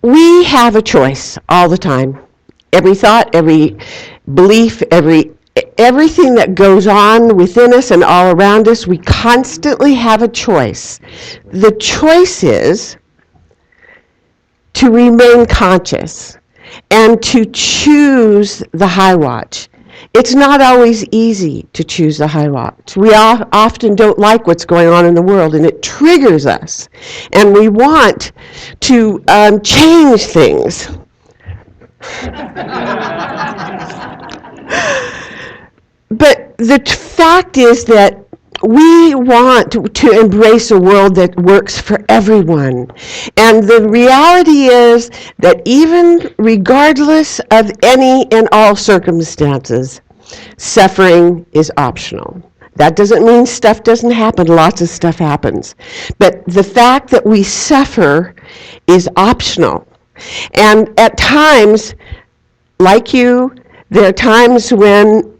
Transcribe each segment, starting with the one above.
We have a choice all the time. Every thought, every belief, everything that goes on within us and all around us, we constantly have a choice. The choice is to remain conscious and to choose the high watch. It's not always easy to choose the high watch. We often don't like what's going on in the world, and it triggers us. And we want to change things. But the fact is that we want to embrace a world that works for everyone. And the reality is that even regardless of any and all circumstances, suffering is optional. That doesn't mean stuff doesn't happen. Lots of stuff happens. But the fact that we suffer is optional. And at times, like you, there are times when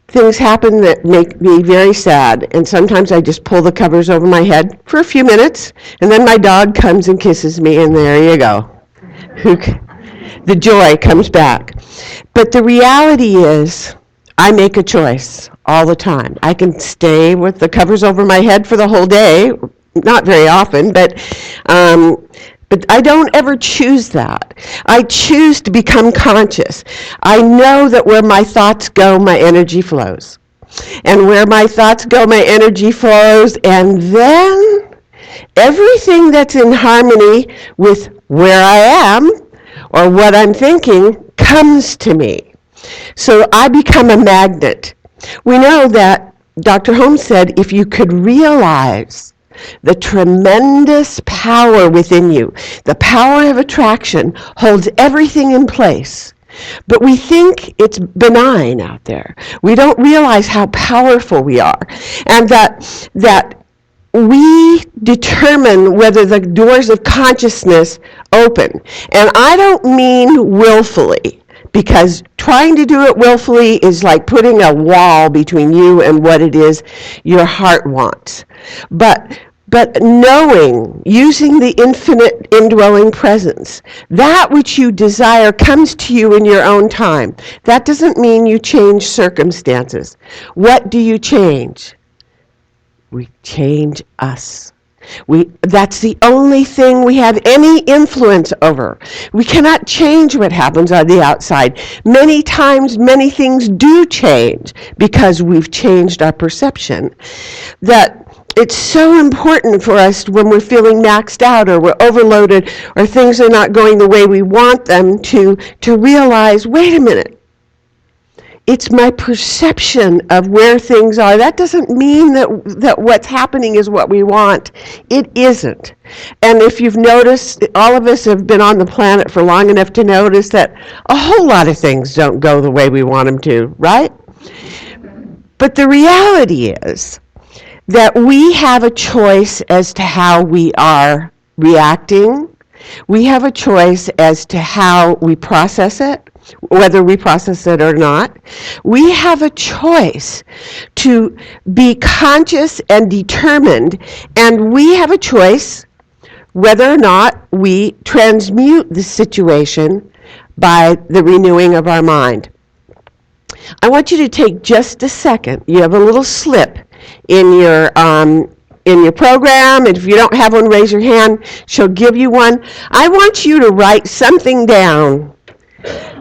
things happen that make me very sad, and sometimes I just pull the covers over my head for a few minutes, and then my dog comes and kisses me, and there you go. The joy comes back. But the reality is, I make a choice all the time. I can stay with the covers over my head for the whole day, not very often, but I don't ever choose that. I choose to become conscious. I know that where my thoughts go, my energy flows. And where my thoughts go, my energy flows. And then everything that's in harmony with where I am or what I'm thinking comes to me. So I become a magnet. We know that Dr. Holmes said if you could realize the tremendous power within you, the power of attraction holds everything in place. But we think it's benign out there. We don't realize how powerful we are, and that we determine whether the doors of consciousness open. And I don't mean willfully, because trying to do it willfully is like putting a wall between you and what it is your heart wants. But knowing, using the infinite indwelling presence, that which you desire comes to you in your own time. That doesn't mean you change circumstances. What do you change? We change us. That's the only thing we have any influence over. We cannot change what happens on the outside. Many times, many things do change because we've changed our perception. That it's so important for us when we're feeling maxed out or we're overloaded or things are not going the way we want them to realize, wait a minute. It's my perception of where things are. That doesn't mean that what's happening is what we want. It isn't. And if you've noticed, all of us have been on the planet for long enough to notice that a whole lot of things don't go the way we want them to, right? But the reality is that we have a choice as to how we are reacting. We have a choice as to how we process it, whether we process it or not. We have a choice to be conscious and determined, and we have a choice whether or not we transmute the situation by the renewing of our mind. I want you to take just a second. You have a little slip in your program, and if you don't have one, raise your hand. She'll give you one. I want you to write something down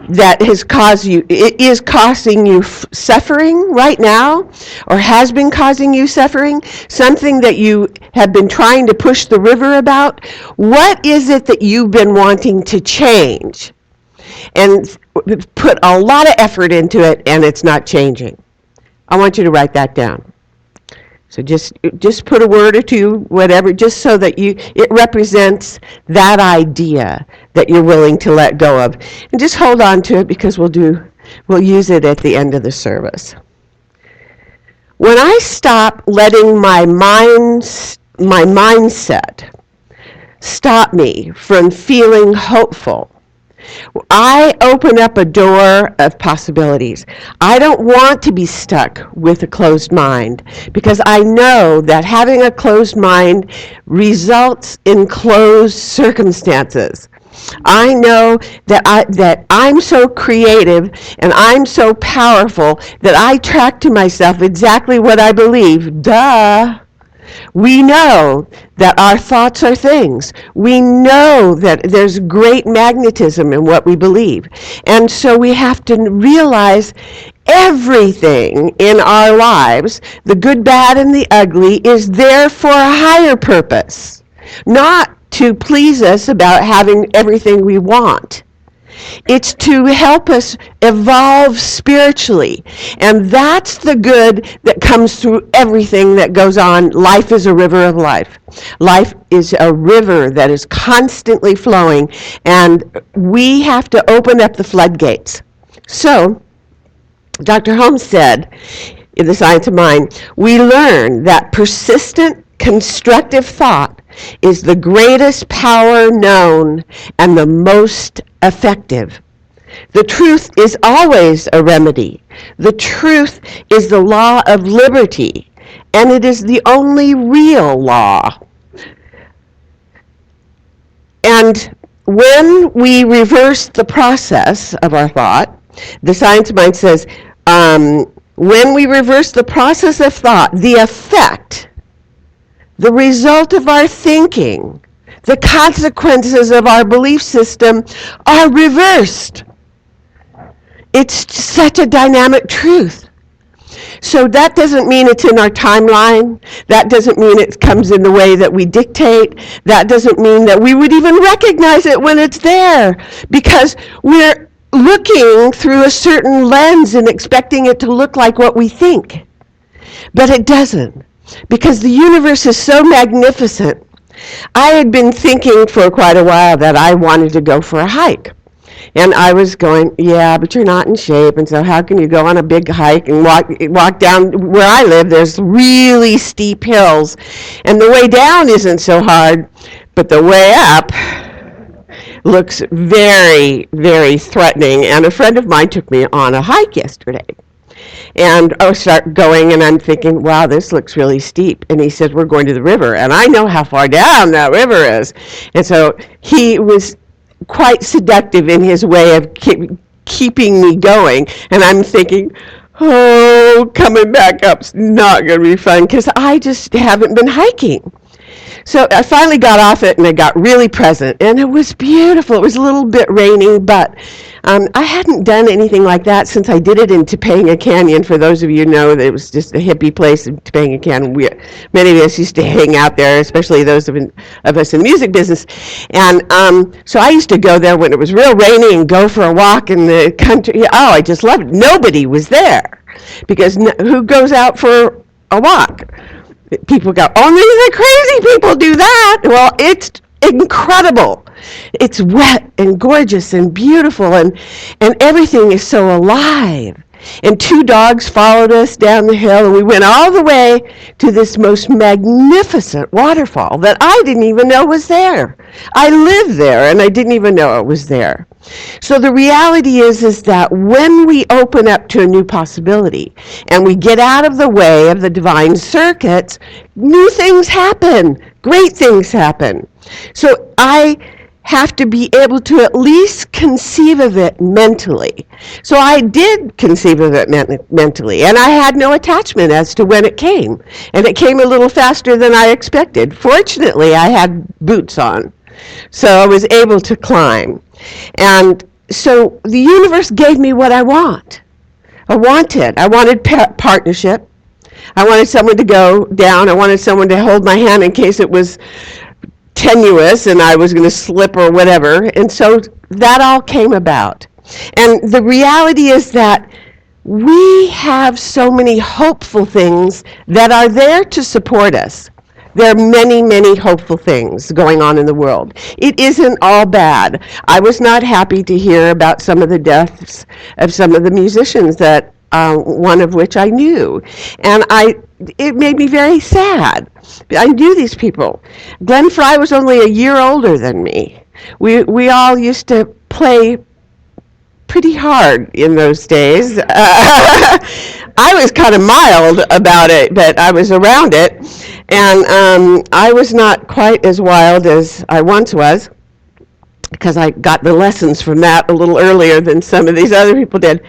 that is causing you suffering right now, or has been causing you suffering, something that you have been trying to push the river about. What is it that you've been wanting to change? And put a lot of effort into it, and it's not changing. I want you to write that down. So just put a word or two, whatever, just so that it represents that idea that you're willing to let go of. And just hold on to it, because we'll use it at the end of the service. When I stop letting my mindset stop me from feeling hopeful, I open up a door of possibilities. I don't want to be stuck with a closed mind because I know that having a closed mind results in closed circumstances. I know that I'm so creative and I'm so powerful that I track to myself exactly what I believe. Duh. We know that our thoughts are things. We know that there's great magnetism in what we believe. And so we have to realize everything in our lives, the good, bad, and the ugly, is there for a higher purpose, not to please us about having everything we want. It's to help us evolve spiritually. And that's the good that comes through everything that goes on. Life is a river of life. Life is a river that is constantly flowing, and we have to open up the floodgates. So, Dr. Holmes said, in The Science of Mind, we learn that persistent, constructive thought is the greatest power known and the most effective. The truth is always a remedy. The truth is the law of liberty, and it is the only real law. And when we reverse the process of our thought, the Science of Mind says, when we reverse the process of thought, the effect, the result of our thinking, the consequences of our belief system are reversed. It's such a dynamic truth. So that doesn't mean it's in our timeline. That doesn't mean it comes in the way that we dictate. That doesn't mean that we would even recognize it when it's there, because we're looking through a certain lens and expecting it to look like what we think. But it doesn't, because the universe is so magnificent. I had been thinking for quite a while that I wanted to go for a hike. And I was going, yeah, but you're not in shape, and so how can you go on a big hike and walk down where I live? There's really steep hills, and the way down isn't so hard, but the way up looks very, very threatening. And a friend of mine took me on a hike yesterday. And I start going, and I'm thinking, wow, this looks really steep. And he said, we're going to the river. And I know how far down that river is. And so he was quite seductive in his way of keeping me going. And I'm thinking, oh, coming back up's not going to be fun because I just haven't been hiking. So I finally got off it, and I got really present, and it was beautiful. It was a little bit rainy, but I hadn't done anything like that since I did it in Topanga Canyon. For those of you who know, that it was just a hippie place in Topanga Canyon. Many of us used to hang out there, especially those of us in the music business. And so I used to go there when it was real rainy and go for a walk in the country. Oh, I just loved it. Nobody was there, because who goes out for a walk? People go, only the crazy people do that. Well, it's incredible. It's wet and gorgeous and beautiful, and everything is so alive. And 2 dogs followed us down the hill, and we went all the way to this most magnificent waterfall that I didn't even know was there. I lived there, and I didn't even know it was there. So the reality is that when we open up to a new possibility and we get out of the way of the divine circuits, new things happen, great things happen. So I have to be able to at least conceive of it mentally. So I did conceive of it mentally, and I had no attachment as to when it came. And it came a little faster than I expected. Fortunately, I had boots on, so I was able to climb. And so the universe gave me what I want. I wanted partnership. I wanted someone to go down. I wanted someone to hold my hand in case it was tenuous and I was going to slip or whatever. And so that all came about. And the reality is that we have so many hopeful things that are there to support us. There are many, many hopeful things going on in the world. It isn't all bad. I was not happy to hear about some of the deaths of some of the musicians, that one of which I knew. And it made me very sad. I knew these people. Glenn Fry was only a year older than me. We all used to play pretty hard in those days. I was kind of mild about it, but I was around it, and I was not quite as wild as I once was, because I got the lessons from that a little earlier than some of these other people did.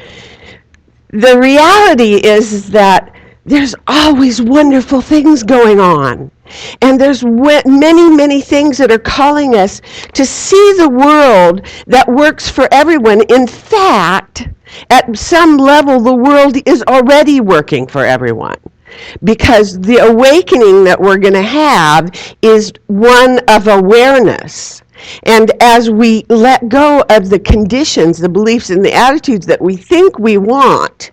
The reality is that there's always wonderful things going on. And there's many, many things that are calling us to see the world that works for everyone. In fact, at some level, the world is already working for everyone, because the awakening that we're going to have is one of awareness. And as we let go of the conditions, the beliefs, and the attitudes that we think we want,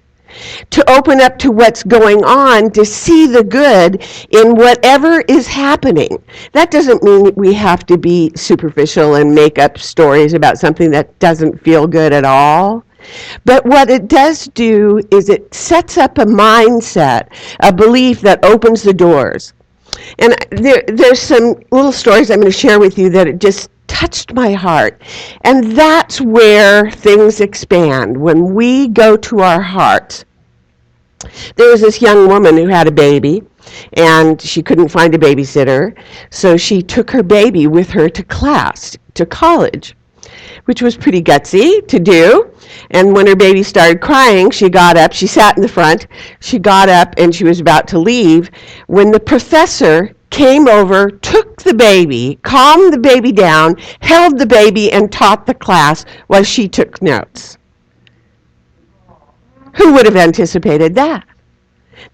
to open up to what's going on, to see the good in whatever is happening. That doesn't mean we have to be superficial and make up stories about something that doesn't feel good at all. But what it does do is it sets up a mindset, a belief that opens the doors. And there's some little stories I'm going to share with you that it just touched my heart. And that's where things expand, when we go to our hearts. There was this young woman who had a baby, and she couldn't find a babysitter, so she took her baby with her to class, to college, which was pretty gutsy to do. And when her baby started crying, she got up, she sat in the front, she got up, and she was about to leave when the professor came over, took the baby, calmed the baby down, held the baby, and taught the class while she took notes. Who would have anticipated that?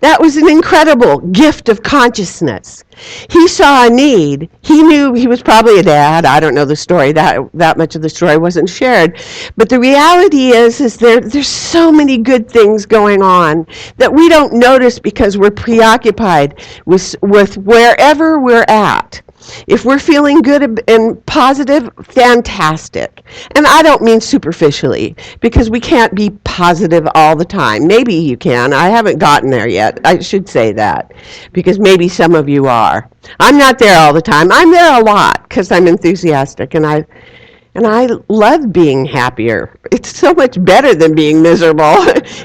That was an incredible gift of consciousness. He saw a need. He knew he was probably a dad. I don't know the story. That much of the story wasn't shared. But the reality is there's so many good things going on that we don't notice because we're preoccupied with wherever we're at. If we're feeling good and positive, fantastic. And I don't mean superficially, because we can't be positive all the time. Maybe you can. I haven't gotten there yet. I should say that, because maybe some of you are. I'm not there all the time. I'm there a lot because I'm enthusiastic, and I love being happier. It's so much better than being miserable.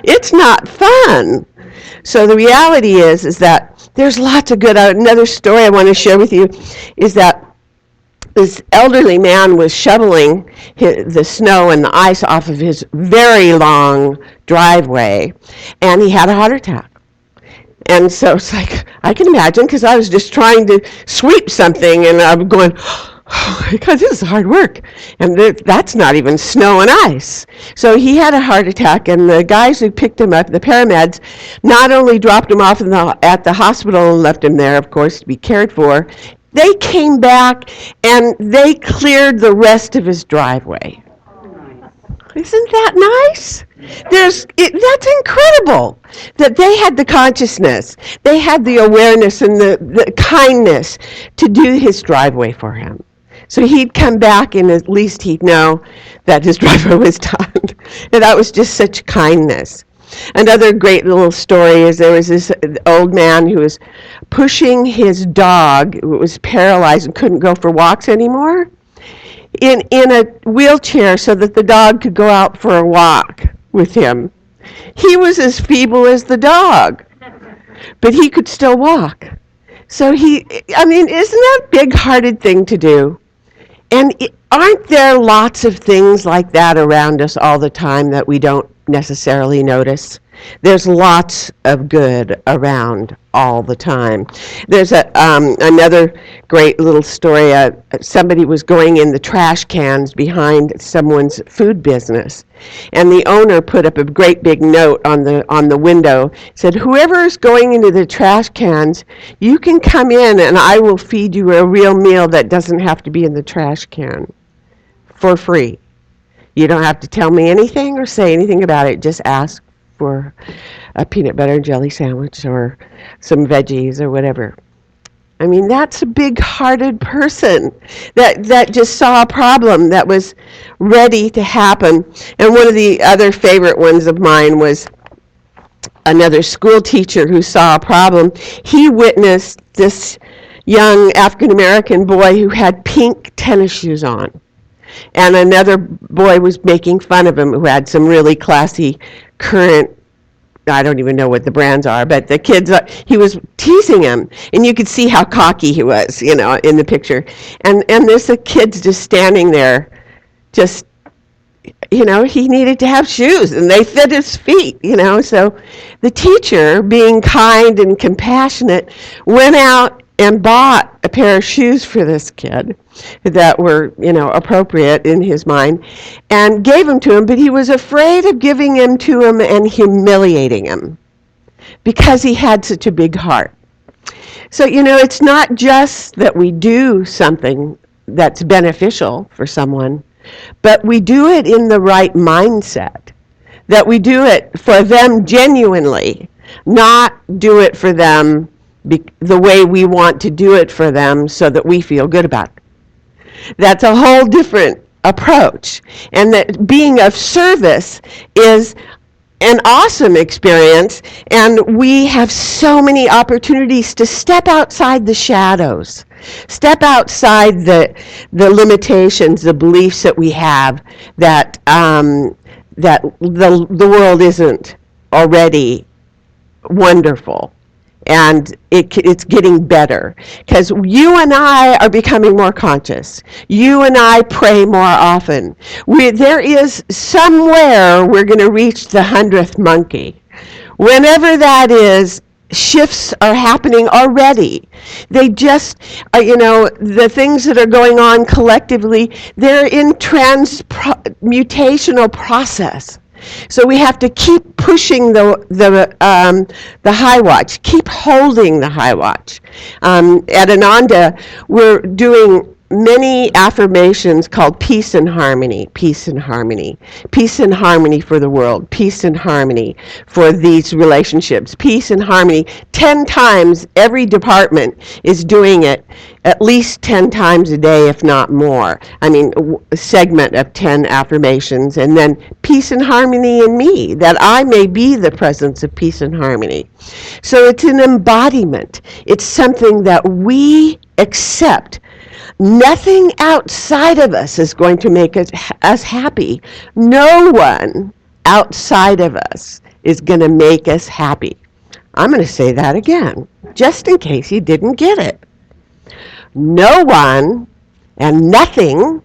It's not fun. So the reality is that there's lots of good. Another story I want to share with you is that this elderly man was shoveling the snow and the ice off of his very long driveway, and he had a heart attack. And so it's like, I can imagine, because I was just trying to sweep something, and I'm going, oh my God, this is hard work. And that's not even snow and ice. So he had a heart attack, and the guys who picked him up, the paramedics, not only dropped him off at the hospital and left him there, of course, to be cared for, they came back and they cleared the rest of his driveway. Isn't that nice? That's incredible that they had the consciousness, they had the awareness and the kindness to do his driveway for him. So he'd come back and at least he'd know that his driveway was done. And that was just such kindness. Another great little story is there was this old man who was pushing his dog, who was paralyzed and couldn't go for walks anymore, in a wheelchair so that the dog could go out for a walk with him. He was as feeble as the dog, but he could still walk. So isn't that a big-hearted thing to do? And aren't there lots of things like that around us all the time that we don't necessarily notice? There's lots of good around all the time. There's another great little story. Somebody was going in the trash cans behind someone's food business, and the owner put up a great big note on the window. Said, "Whoever is going into the trash cans, you can come in, and I will feed you a real meal that doesn't have to be in the trash can, for free. You don't have to tell me anything or say anything about it. Just ask for a peanut butter and jelly sandwich or some veggies or whatever." I mean, that's a big-hearted person that just saw a problem that was ready to happen. And one of the other favorite ones of mine was another school teacher who saw a problem. He witnessed this young African-American boy who had pink tennis shoes on. And another boy was making fun of him who had some really classy current, I don't even know what the brands are, but the kids, he was teasing him, and you could see how cocky he was, in the picture. And there's the kids just standing there, just, he needed to have shoes, and they fit his feet, So the teacher, being kind and compassionate, went out and bought a pair of shoes for this kid that were, appropriate in his mind, and gave them to him, but he was afraid of giving them to him and humiliating him because he had such a big heart. So, it's not just that we do something that's beneficial for someone, but we do it in the right mindset, that we do it for them genuinely, not do it for them the way we want to do it for them so that we feel good about it. That's a whole different approach. And that being of service is an awesome experience, and we have so many opportunities to step outside the shadows, step outside the limitations, the beliefs that we have that the world isn't already wonderful. And it's getting better because you and I are becoming more conscious. You and I pray more often. There is somewhere we're going to reach the 100th monkey. Whenever that is, shifts are happening already. They just, the things that are going on collectively, they're in transmutational process. So we have to keep pushing the high watch, keep holding the high watch. At Ananda, we're doing many affirmations called peace and harmony, peace and harmony, peace and harmony for the world, peace and harmony for these relationships, peace and harmony. 10 times every department is doing it at least 10 times a day, if not more. I mean, a segment of 10 affirmations, and then peace and harmony in me, that I may be the presence of peace and harmony. So it's an embodiment. It's something that we accept. Nothing outside of us is going to make us happy. No one outside of us is going to make us happy. I'm going to say that again, just in case you didn't get it. No one and nothing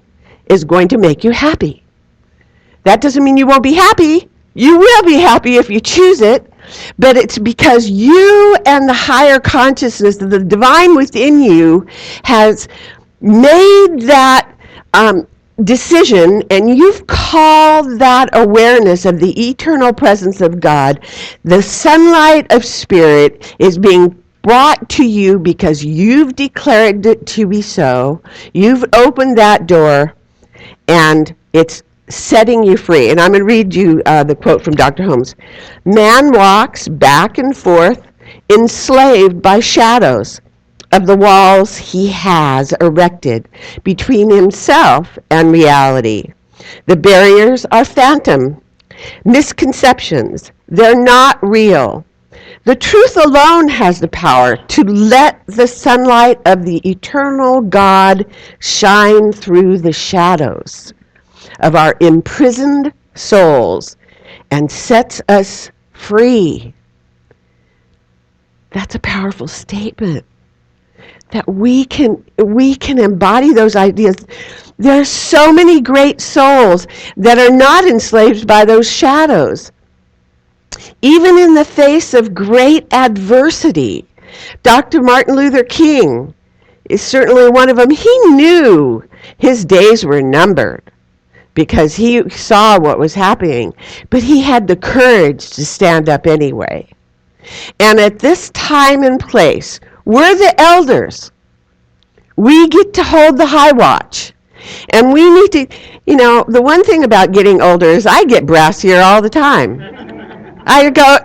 is going to make you happy. That doesn't mean you won't be happy. You will be happy if you choose it, but it's because you and the higher consciousness, the divine within you, has made that decision, and you've called that awareness of the eternal presence of God. The sunlight of spirit is being brought to you because you've declared it to be so. You've opened that door, and it's setting you free. And I'm going to read you the quote from Dr. Holmes. Man walks back and forth, enslaved by shadows of the walls he has erected between himself and reality. The barriers are phantom, misconceptions. They're not real. The truth alone has the power to let the sunlight of the eternal God shine through the shadows of our imprisoned souls and sets us free. That's a powerful statement. That we can embody those ideas. There are so many great souls that are not enslaved by those shadows. Even in the face of great adversity, Dr. Martin Luther King is certainly one of them. He knew his days were numbered because he saw what was happening, but he had the courage to stand up anyway. And at this time and place, we're the elders. We get to hold the high watch. And we need to, the one thing about getting older is I get brassier all the time. I go,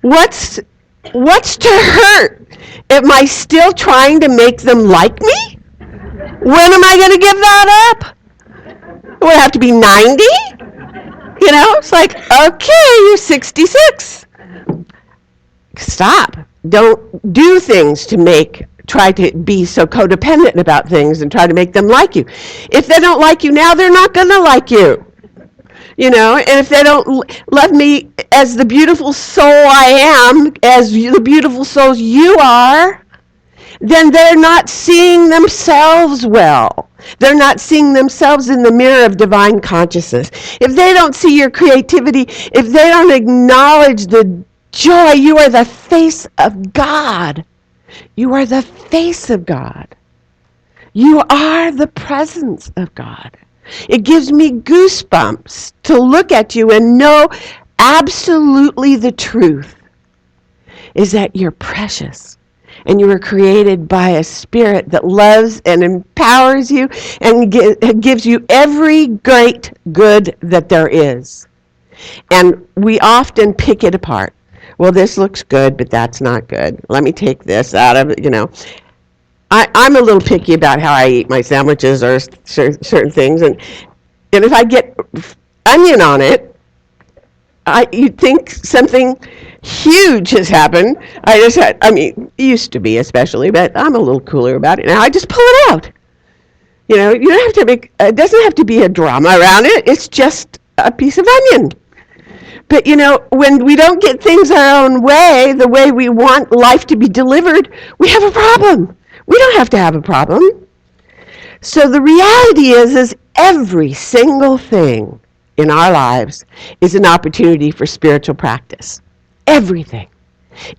what's to hurt? Am I still trying to make them like me? When am I going to give that up? Will I have to be 90? It's like, okay, you're 66. Stop. Don't do things to make try to be so codependent about things and try to make them like you. If they don't like you now, they're not going to like you. And if they don't love me as the beautiful soul I am, as the beautiful souls you are, then they're not seeing themselves well. They're not seeing themselves in the mirror of divine consciousness. If they don't see your creativity, if they don't acknowledge the joy, you are the face of God. You are the face of God. You are the presence of God. It gives me goosebumps to look at you and know absolutely the truth is that you're precious and you were created by a spirit that loves and empowers you and gives you every great good that there is. And we often pick it apart. Well, this looks good, but that's not good. Let me take this out of it, I'm a little picky about how I eat my sandwiches or certain things, and if I get onion on it, you'd think something huge has happened. Used to be especially, but I'm a little cooler about it now. I just pull it out. You don't have to it doesn't have to be a drama around it. It's just a piece of onion. But, when we don't get things our own way, the way we want life to be delivered, we have a problem. We don't have to have a problem. So the reality is every single thing in our lives is an opportunity for spiritual practice. Everything.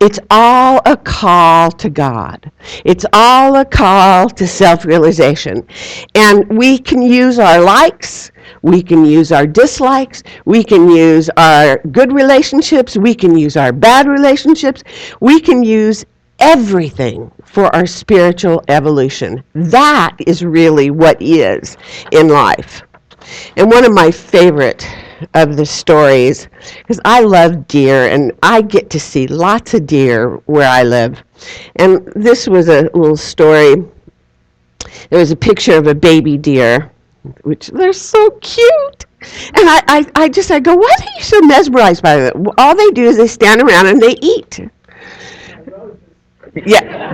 It's all a call to God. It's all a call to self-realization. And we can use our likes, we can use our dislikes, we can use our good relationships, we can use our bad relationships, we can use everything for our spiritual evolution. That is really what is in life. And one of my favorite of the stories, because I love deer and I get to see lots of deer where I live. And this was a little story. There was a picture of a baby deer, which they're so cute. And I go, why are you so mesmerized by them? All they do is they stand around and they eat. Yeah,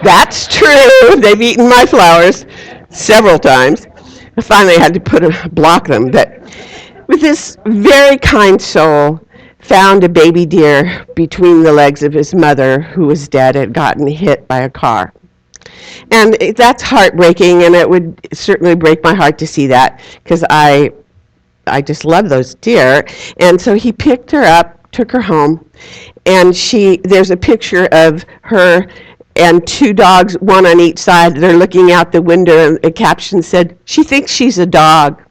that's true. They've eaten my flowers several times. I finally had to block them. But with this very kind soul, found a baby deer between the legs of his mother, who was dead, had gotten hit by a car. And that's heartbreaking, and it would certainly break my heart to see that, because I just love those deer. And so he picked her up, took her home, and there's a picture of her and two dogs, one on each side. They're looking out the window, and the caption said, "She thinks she's a dog."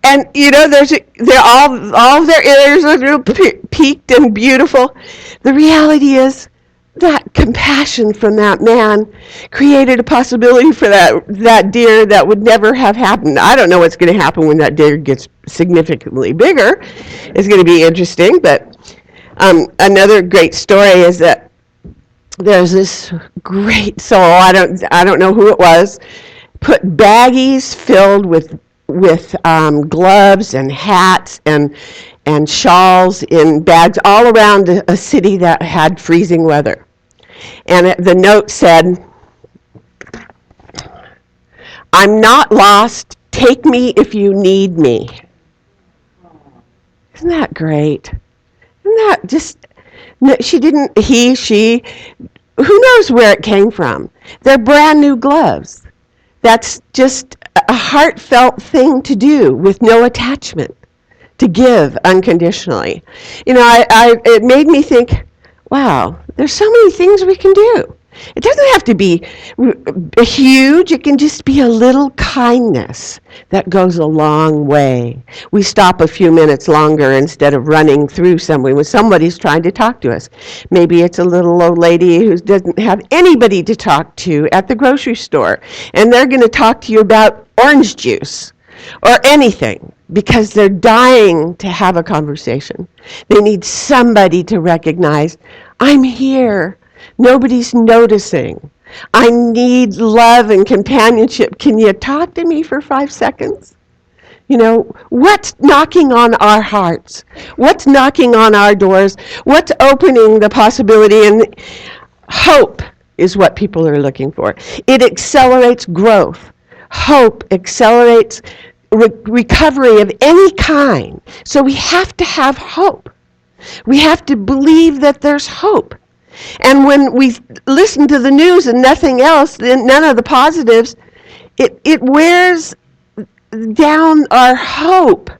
And they're all their ears are real peaked and beautiful. The reality is that compassion from that man created a possibility for that deer that would never have happened. I don't know what's going to happen when that deer gets significantly bigger. It's going to be interesting. But another great story is that there's this great soul. I don't know who it was. Put baggies filled with gloves and hats and shawls in bags all around a city that had freezing weather. And the note said, "I'm not lost. Take me if you need me." Isn't that great? Isn't that just, no, she, who knows where it came from? They're brand new gloves. That's just a heartfelt thing to do with no attachment, to give unconditionally. It made me think, wow, there's so many things we can do. It doesn't have to be huge. It can just be a little kindness that goes a long way. We stop a few minutes longer instead of running through someone when somebody's trying to talk to us. Maybe it's a little old lady who doesn't have anybody to talk to at the grocery store, and they're going to talk to you about orange juice or anything because they're dying to have a conversation. They need somebody to recognize, I'm here. Nobody's noticing. I need love and companionship. Can you talk to me for 5 seconds? What's knocking on our hearts? What's knocking on our doors? What's opening the possibility? And Hope is what people are looking for. It accelerates growth. Hope accelerates recovery of any kind. So we have to have hope. We have to believe that there's hope. And when we listen to the news and nothing else, then none of the positives, it wears down our hope.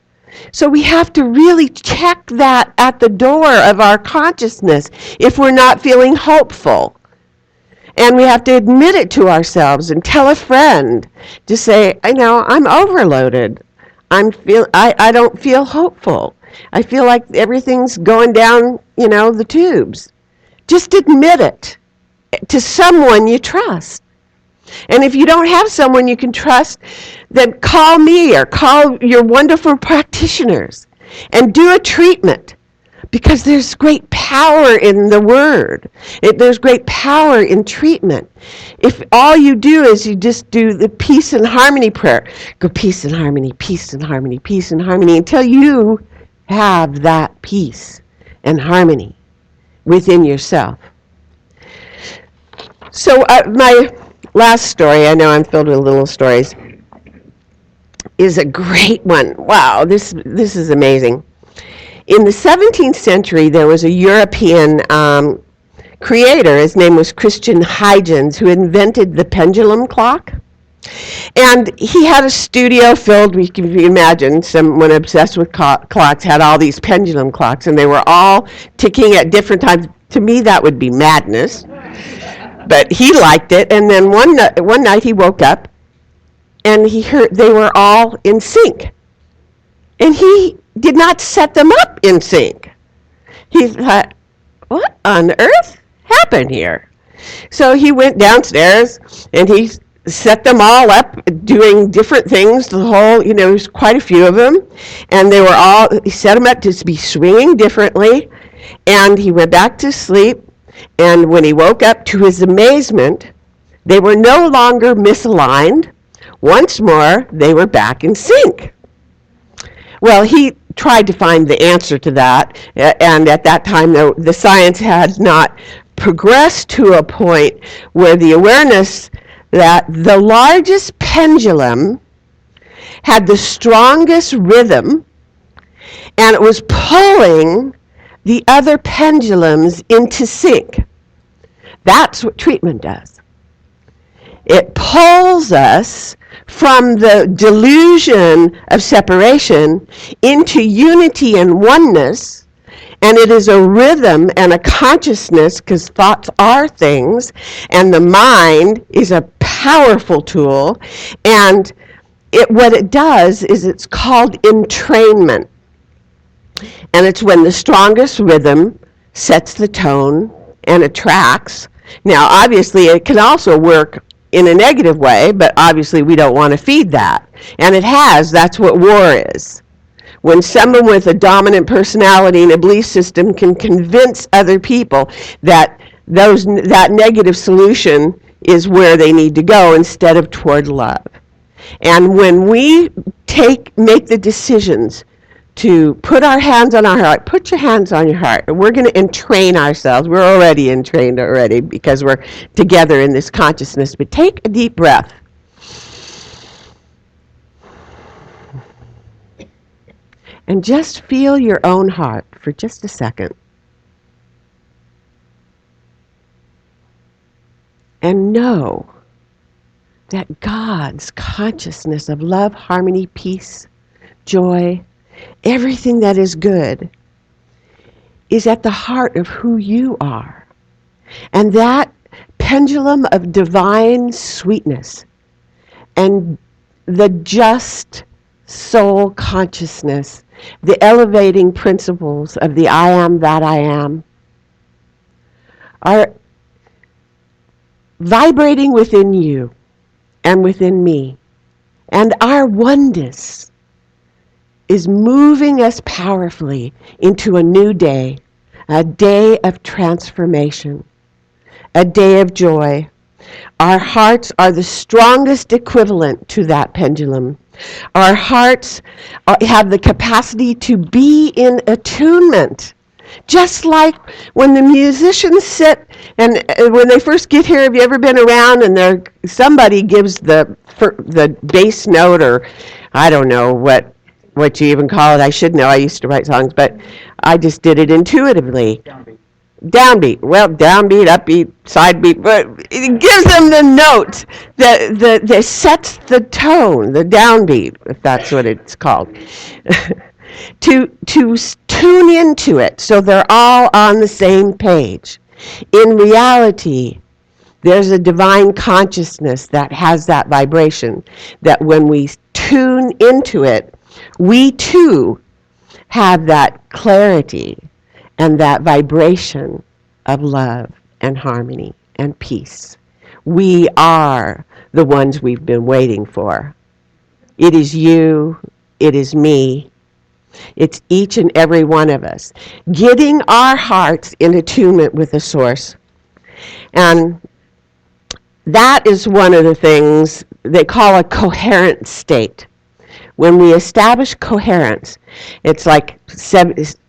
So we have to really check that at the door of our consciousness if we're not feeling hopeful. And we have to admit it to ourselves and tell a friend to say, I know I'm overloaded. I don't feel hopeful. I feel like everything's going down, the tubes. Just admit it to someone you trust. And if you don't have someone you can trust, then call me or call your wonderful practitioners and do a treatment, because there's great power in the word. There's great power in treatment. If all you do is you just do the peace and harmony prayer, go peace and harmony, peace and harmony, peace and harmony, until you have that peace and harmony within yourself. So my last story, I know I'm filled with little stories, is a great one. Wow, this is amazing. In the 17th century, there was a European creator. His name was Christian Huygens, who invented the pendulum clock. And he had a studio filled, if you can imagine, someone obsessed with clocks had all these pendulum clocks, and they were all ticking at different times. To me, that would be madness. But he liked it, and then one night he woke up, and he heard they were all in sync. And he did not set them up in sync. He thought, what on earth happened here? So he went downstairs, and he set them all up, doing different things, there's quite a few of them, and he set them up to be swinging differently, and he went back to sleep, and when he woke up, to his amazement, they were no longer misaligned. Once more, they were back in sync. Well, he tried to find the answer to that, and at that time, the science had not progressed to a point where the awareness that the largest pendulum had the strongest rhythm, and it was pulling the other pendulums into sync. That's what treatment does. It pulls us from the delusion of separation into unity and oneness, and it is a rhythm and a consciousness, because thoughts are things, and the mind is a powerful tool, and what it does is it's called entrainment. And it's when the strongest rhythm sets the tone and attracts. Now, obviously, it can also work in a negative way, but obviously we don't want to feed that. And that's what war is. When someone with a dominant personality and a belief system can convince other people that that negative solution is where they need to go instead of toward love. And when we make the decisions to put our hands on our heart, put your hands on your heart. We're going to entrain ourselves. We're already entrained because we're together in this consciousness. But take a deep breath. And just feel your own heart for just a second. And know that God's consciousness of love, harmony, peace, joy, everything that is good is at the heart of who you are. And that pendulum of divine sweetness and the just soul consciousness, the elevating principles of the I am that I am, are vibrating within you and within me. And our oneness is moving us powerfully into a new day, a day of transformation, a day of joy. Our hearts are the strongest equivalent to that pendulum. Our hearts have the capacity to be in attunement Just like when the musicians sit and when they first get here, have you ever been around and somebody gives the bass note, or I don't know what you even call it. I should know. I used to write songs, but I just did it intuitively. Downbeat. Well, downbeat, upbeat, side beat, but it gives them the note that sets the tone, the downbeat, if that's what it's called. to tune into it so they're all on the same page. In reality, there's a divine consciousness that has that vibration, that when we tune into it, we too have that clarity and that vibration of love and harmony and peace. We are the ones we've been waiting for. It is you, it is me, it's each and every one of us getting our hearts in attunement with the source. And that is one of the things they call a coherent state. When we establish coherence, it's like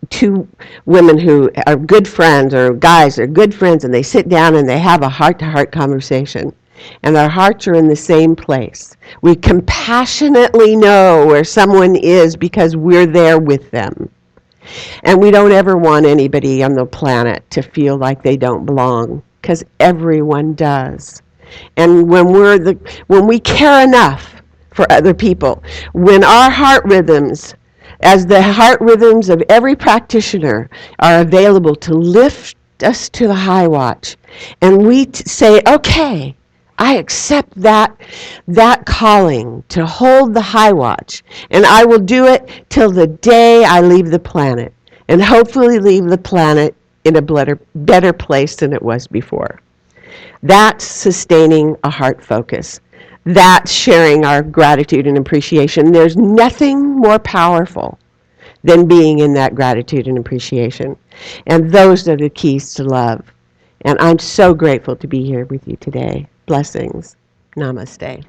two women who are good friends, or guys are good friends, and they sit down and they have a heart-to-heart conversation. And our hearts are in the same place. We compassionately know where someone is because we're there with them. And we don't ever want anybody on the planet to feel like they don't belong, because everyone does. And when we care enough for other people, when our heart rhythms, as the heart rhythms of every practitioner, are available to lift us to the high watch, and we say, okay, I accept that calling to hold the high watch, and I will do it till the day I leave the planet, and hopefully leave the planet in a better place than it was before. That's sustaining a heart focus. That's sharing our gratitude and appreciation. There's nothing more powerful than being in that gratitude and appreciation. And those are the keys to love. And I'm so grateful to be here with you today. Blessings. Namaste.